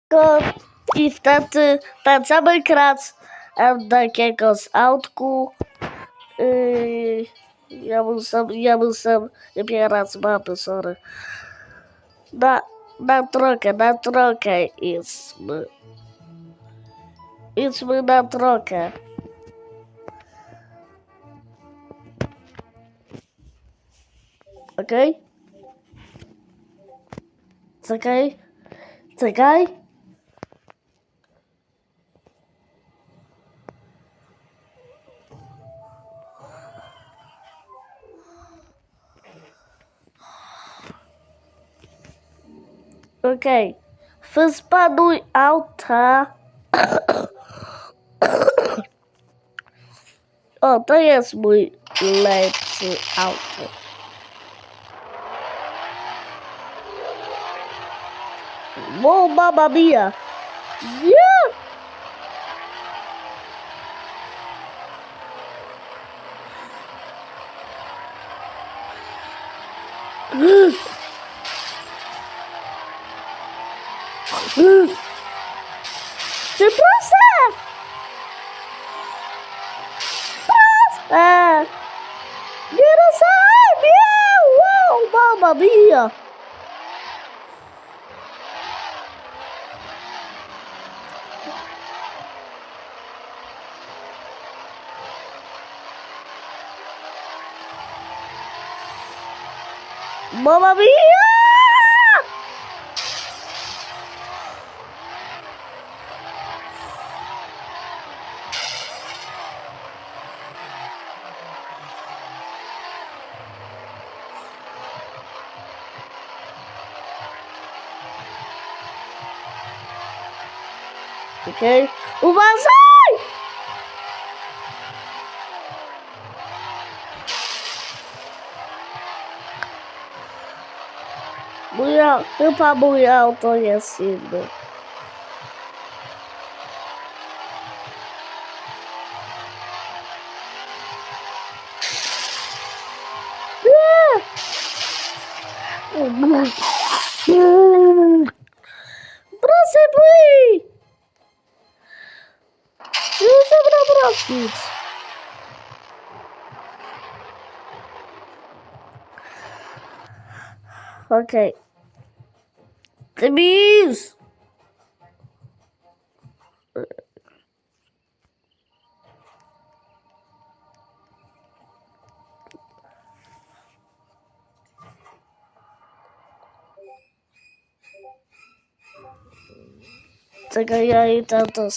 I wtedy ten cały krat takiego z autku. Ja musím vybírat z mapy, sorry. Na trochę idźmy na trochę. Okej? Czekaj. Okej. Wyspanuj auta. O, to jest mój lepszy auto. O, mamma mia! Yeah! Przepraszam! Nie rozumiem! Wow, mamma mia! Mamma mia! Okej, uważaj! Chyba moje auto jest inne. Proszę bój! Muszę prosić. Okej. Please! Czekaj, ja idę do